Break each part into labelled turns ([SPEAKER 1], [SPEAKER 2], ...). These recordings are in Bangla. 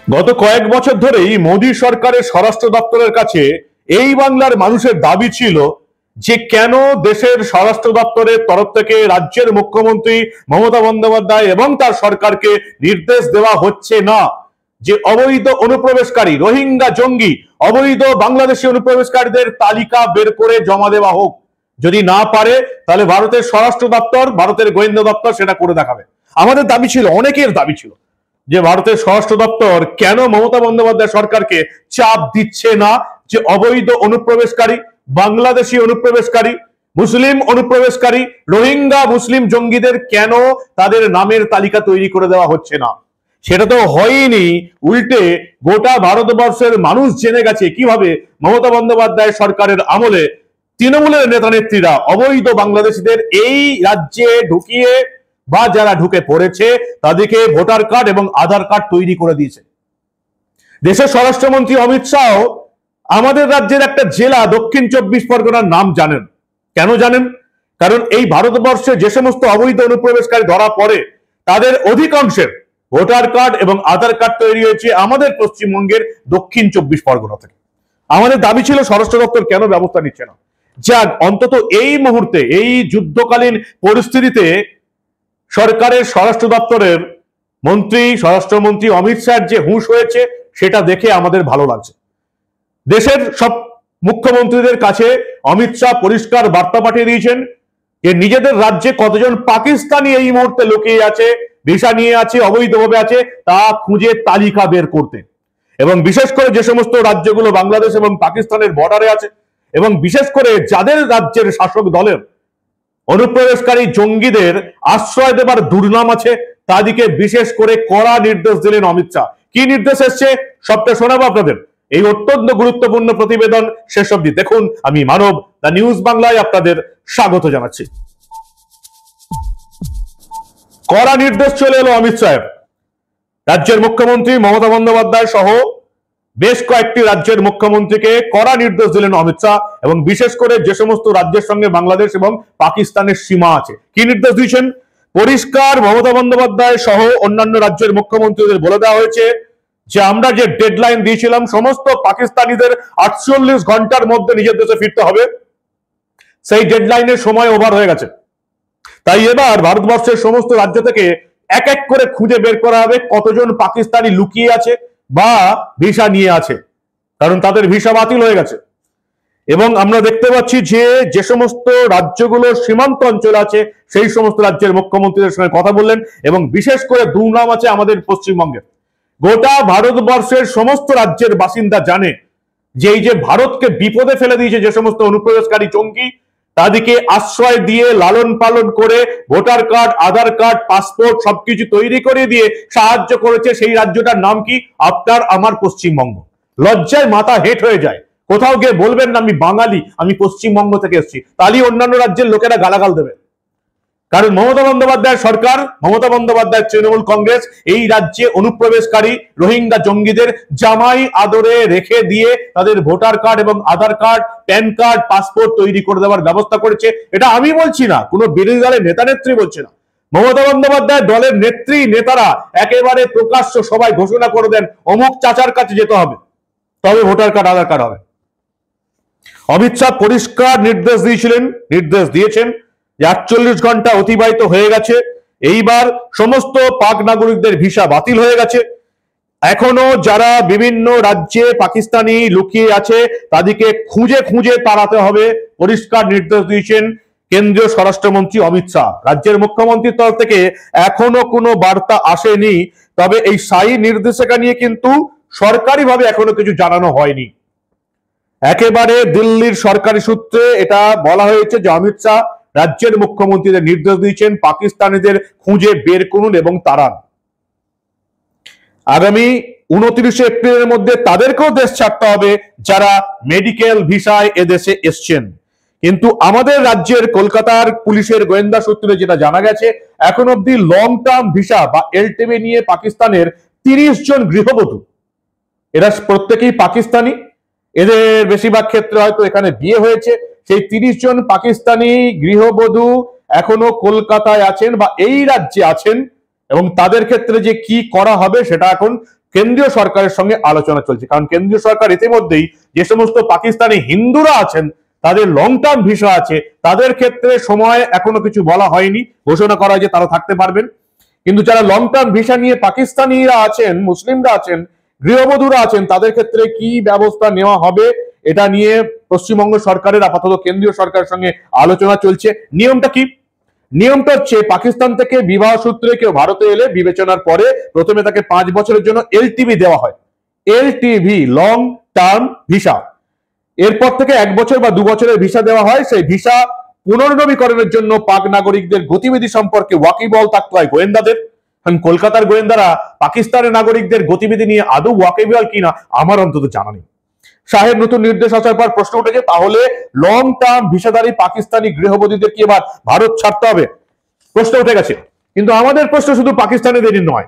[SPEAKER 1] গত কয়েক বছর ধরেই মোদী সরকারের স্বরাষ্ট্র দপ্তরের কাছে এই বাংলার মানুষের দাবি ছিল যে কেন দেশের স্বরাষ্ট্র দপ্তরের তরফ থেকে রাজ্যের মুখ্যমন্ত্রী মমতা বন্দ্যোপাধ্যায় এবং তার সরকারকে নির্দেশ দেওয়া হচ্ছে না যে অবৈধ অনুপ্রবেশকারী রোহিঙ্গা জঙ্গি অবৈধ বাংলাদেশি অনুপ্রবেশকারীদের তালিকা বের করে জমা দেওয়া হোক। যদি না পারে তাহলে ভারতের স্বরাষ্ট্র দপ্তর, ভারতের গোয়েন্দা দপ্তর সেটা করে দেখাবে। আমাদের দাবি ছিল, অনেকের দাবি ছিল যে ভারতের স্বরাষ্ট্র দপ্তর কেন মমতা বন্দ্যোপাধ্যায় সরকারকে চাপ দিচ্ছে না যে অবৈধ অনুপ্রবেশকারী, বাংলাদেশি অনুপ্রবেশকারী, মুসলিম অনুপ্রবেশকারী, রোহিঙ্গা মুসলিম জঙ্গিদের কেন তাদের নামের তালিকা তৈরি করে দেওয়া হচ্ছে না। সেটা তো হয়নি, উল্টে গোটা ভারতবর্ষের মানুষ জেনে গেছে কিভাবে মমতা বন্দ্যোপাধ্যায় সরকারের আমলে তৃণমূলের নেতা নেত্রীরা অবৈধ বাংলাদেশিদের এই রাজ্যে ঢুকিয়ে বা যারা ঢুকে পড়েছে তাদেরকে ভোটার কার্ড এবং আধার কার্ড তৈরি করে দিয়েছে। দেশের স্বরাষ্ট্রমন্ত্রী অমিত শাহ আমাদের রাজ্যের একটা জেলা দক্ষিণ 24 পরগনার নাম জানেন। কেন জানেন? কারণ এই ভারতবর্ষে যে সমস্ত অবৈধ অনুপ্রবেশকারী ধরা পড়ে তাদের অধিকাংশের ভোটার কার্ড এবং আধার কার্ড তৈরি হয়েছে আমাদের পশ্চিমবঙ্গের দক্ষিণ 24 পরগনা থেকে। আমাদের দাবি ছিল স্বরাষ্ট্র দপ্তর কেন ব্যবস্থা নিচ্ছে না। যাক, অন্তত এই মুহূর্তে এই যুদ্ধকালীন পরিস্থিতিতে সরকারের স্বরাষ্ট্র দপ্তরের স্বরাষ্ট্রমন্ত্রী অমিত শাহর যে হুঁশ হয়েছে সেটা দেখে আমাদের ভালো লাগছে। দেশের সব মুখ্যমন্ত্রীদের কাছে অমিত শাহ পরিষ্কার বার্তা পাঠিয়ে দিয়েছেন যে নিজেদের রাজ্যে কতজন পাকিস্তানি এই মুহূর্তে লুকিয়ে আছে, ভিসা নিয়ে আছে, অবৈধভাবে আছে তা খুঁজে তালিকা বের করতে, এবং বিশেষ করে যে সমস্ত রাজ্যগুলো বাংলাদেশ এবং পাকিস্তানের বর্ডারে আছে এবং বিশেষ করে যাদের রাজ্যের শাসক দলের অনুপ্রবেশকারী জঙ্গিদের আশ্রয় দেবার দুর্নাম আছে তাদেরকে বিশেষ করে কড়া নির্দেশ দিলেন অমিত শাহ। কি নির্দেশ এসছে সবটা শোনাবো আপনাদের। এই অত্যন্ত গুরুত্বপূর্ণ প্রতিবেদন শেষ অবধি দেখুন। আমি মানব, দ্য নিউজ বাংলায় আপনাদের স্বাগত জানাচ্ছি। কড়া নির্দেশ চলে এলো অমিত শাহের। রাজ্যের মুখ্যমন্ত্রী মমতা বন্দ্যোপাধ্যায় সহ বেশ কয়েকটি রাজ্যের মুখ্যমন্ত্রীকে কড়া নির্দেশ দিলেন অমিত শাহ, এবং বিশেষ করে যে সমস্ত রাজ্যের সঙ্গে বাংলাদেশ এবং পাকিস্তানের সীমা আছে। কি নির্দেশ দিয়েছেন? পরিষ্কার মমতা বন্দ্যোপাধ্যায় সহ অন্যান্য রাজ্যের মুখ্যমন্ত্রীদের বলে দেওয়া হয়েছে যে আমরা যে ডেডলাইন দিয়েছিলাম সমস্ত পাকিস্তানিদের 48 ঘন্টার মধ্যে নিজের দেশে ফিরতে হবে, সেই ডেডলাইনের সময় ওভার হয়ে গেছে। তাই এবার ভারতবর্ষের সমস্ত রাজ্য থেকে এক এক করে খুঁজে বের করা হবে কতজন পাকিস্তানি লুকিয়ে আছে বা ভিসা নিয়ে আছে, কারণ তাদের ভিসা বাতিল হয়ে গেছে। এবং আমরা দেখতে পাচ্ছি যে সমস্ত রাজ্যগুলোর সীমান্ত অঞ্চল আছে সেই সমস্ত রাজ্যের মুখ্যমন্ত্রীদের সঙ্গে কথা বললেন, এবং বিশেষ করে দুর্নাম আছে আমাদের পশ্চিমবঙ্গের। গোটা ভারতবর্ষের সমস্ত রাজ্যের বাসিন্দা জানে যে এই যে ভারতকে বিপদে ফেলে দিয়েছে যে সমস্ত অনুপ্রবেশকারী জঙ্গি, তাদেরকে আশ্রয় দিয়ে লালন পালন করে ভোটার কার্ড, আধার কার্ড, পাসপোর্ট সবকিছু তৈরি করে দিয়ে সাহায্য করেছে সেই রাজ্যটার নাম কি? আপনার আমার পশ্চিমবঙ্গ। লজ্জায় মাথা হেট হয়ে যায়। কোথাও গিয়ে বলবেন না আমি বাঙালি, আমি পশ্চিমবঙ্গ থেকে এসেছি, তাহলে অন্যান্য রাজ্যের লোকেরা গালাগাল দেবে। কারণ মমতা বন্দ্যোপাধ্যায়ের সরকার, মমতা বন্দ্যোপাধ্যায়ের তৃণমূল কংগ্রেস এই রাজ্যে অনুপ্রবেশকারী রোহিঙ্গা জঙ্গিদের জামাই আদরে রেখে দিয়ে তাদের ভোটার কার্ড এবং আধার কার্ড, প্যান কার্ড, পাসপোর্ট তৈরি করে দেওয়ার ব্যবস্থা করেছে। এটা আমি বলছি না, কোনো বিরোধী দলের নেতা নেত্রী বলছে না, মমতা বন্দ্যোপাধ্যায় দলের নেত্রী নেতারা একেবারে প্রকাশ্য সবাই ঘোষণা করে দেন অমুক চাচার কাছে যেতে হবে তবে ভোটার কার্ড, আধার কার্ড হবে। অমিত শাহ পরিষ্কার নির্দেশ দিয়েছেন যে 48 ঘন্টা অতিবাহিত হয়ে গেছে, এইবার সমস্ত পাক নাগরিকদের ভিসা বাতিল হয়ে গেছে। এখনো যারা বিভিন্ন রাজ্যে পাকিস্তানি লুকিয়ে আছে তাদেরকে খুঁজে খুঁজে তাড়াতে হবে, পরিষ্কার নির্দেশ দিয়েছেন কেন্দ্রীয় স্বরাষ্ট্রমন্ত্রী অমিত শাহ। রাজ্যের মুখ্যমন্ত্রীর তরফ থেকে এখনো কোনো বার্তা আসেনি, তবে এই স্থায়ী নির্দেশিকা নিয়ে কিন্তু সরকারিভাবে এখনো কিছু জানানো হয়নি। একেবারে দিল্লির সরকারি সূত্রে এটা বলা হয়েছে যে অমিত শাহ রাজ্যের মুখ্যমন্ত্রীদের নির্দেশ দিয়েছেন পাকিস্তানিদের খুঁজে বের করুন এবং তাড়ান। আগামী 29 এপ্রিলের মধ্যে তাদেরকেও দেশ ছাড়তে হবে যারা মেডিকেল ভিসায় এদেশে এসছেন। কিন্তু আমাদের রাজ্যের কলকাতার পুলিশের গোয়েন্দা সূত্রে যেটা জানা গেছে, এখন অব্দি লং টার্ম ভিসা বা এলটিভি নিয়ে পাকিস্তানের 30 জন গৃহবধূ, এরা প্রত্যেকেই পাকিস্তানি, এদের বেশিরভাগ ক্ষেত্রে হয়তো এখানে বিয়ে হয়েছে, সেই 30 জন পাকিস্তানি গৃহবধূ এখনো কলকাতায় আছেন বা এই রাজ্যে আছেন, এবং তাদের ক্ষেত্রে যে কি করা হবে সেটা এখন কেন্দ্রীয় সরকারের সঙ্গে আলোচনা চলছে, কারণ কেন্দ্রীয় সরকার ইতিমধ্যেই যে সমস্ত পাকিস্তানি হিন্দুরা আছেন তাদের লং টার্ম ভিসা আছে তাদের ক্ষেত্রে সময় এখনো কিছু বলা হয়নি, ঘোষণা করা যে তারা থাকতে পারবেন। কিন্তু যারা লং টার্ম ভিসা নিয়ে পাকিস্তানিরা আছেন, মুসলিমরা আছেন, গৃহবধূরা আছেন, তাদের ক্ষেত্রে কি ব্যবস্থা নেওয়া হবে এটা নিয়ে পশ্চিমবঙ্গ সরকারের আপাতত কেন্দ্রীয় সরকারের সঙ্গে আলোচনা চলছে। নিয়মটা কি? নিয়মটা হচ্ছে পাকিস্তান থেকে বিবাহ সূত্রে কেউ ভারতে এলে বিবেচনার পরে প্রথমে তাকে 5 বছরের জন্য এলটিভি দেওয়া হয়, এলটিভি লং টার্ম ভিসা। এরপর থেকে 1 বছর বা 2 বছরের ভিসা দেওয়া হয়। সেই ভিসা পুনর্নবীকরণের জন্য পাক নাগরিকদের গতিবিধি সম্পর্কে ওয়াকিবহল থাকতে হয় গোয়েন্দাদের। কলকাতার গোয়েন্দারা পাকিস্তানের নাগরিকদের গতিবিধি নিয়ে আদৌ ওয়াকিবহল কিনা আমার অন্তত জানা নেই। শাহের নতুন নির্দেশ আসার পর প্রশ্ন উঠেছে, তাহলে লং টার্ম ভিসাধারী পাকিস্তানি গৃহবধূদের কি এবার ভারত ছাড়তে হবে? প্রশ্ন উঠে গেছে। কিন্তু আমাদের প্রশ্ন শুধু পাকিস্তানিদেরই নয়,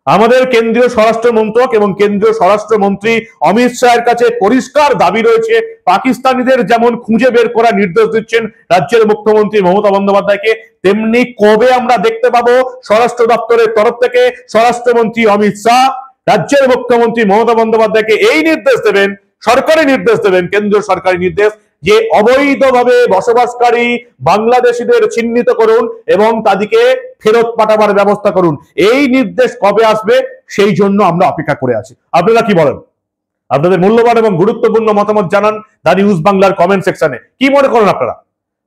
[SPEAKER 1] আমাদের কেন্দ্রীয় স্বরাষ্ট্র মন্ত্রক এবং কেন্দ্রীয় স্বরাষ্ট্রমন্ত্রী অমিত শাহের কাছে পরিষ্কার দাবি রয়েছে। পাকিস্তানিদের যেমন খুঁজে বের করা নির্দেশ দিচ্ছেন রাজ্যের মুখ্যমন্ত্রী মমতা বন্দ্যোপাধ্যায়কে, তেমনি কবে আমরা দেখতে পাবো স্বরাষ্ট্র দপ্তরের তরফ থেকে স্বরাষ্ট্রমন্ত্রী অমিত শাহ রাজ্যের মুখ্যমন্ত্রী মমতা বন্দ্যোপাধ্যায়কে এই নির্দেশ দেবেন, সরকারি নির্দেশ দেবেন, কেন্দ্রীয় সরকারি নির্দেশ, যে অবৈধভাবে বসবাসকারী বাংলাদেশিদের চিহ্নিত করুন এবং তাদেরকে ফেরত পাঠাবার ব্যবস্থা করুন। এই নির্দেশ কবে আসবে সেই জন্য আমরা অপেক্ষা করে আছি। আপনারা কি বলেন? আপনাদের মূল্যবান এবং গুরুত্বপূর্ণ মতামত জানান দা নিউজ বাংলার কমেন্ট সেকশনে। কি মনে করেন আপনারা?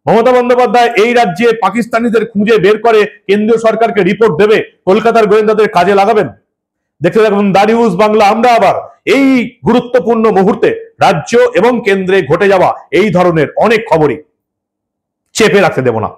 [SPEAKER 1] মমতা বন্দ্যোপাধ্যায় এই রাজ্যে পাকিস্তানিদের খুঁজে বের করে কেন্দ্রীয় সরকারকে রিপোর্ট দেবে, কলকাতার গোয়েন্দাদের কাজে লাগাবেন? দেখতে থাকুন দা নিউজ বাংলা। আমরা আবার এই গুরুত্বপূর্ণ মুহূর্তে রাজ্য এবং কেন্দ্রে ঘটে যাওয়া এই ধরনের অনেক খবরই চেপে রাখতে দেব না।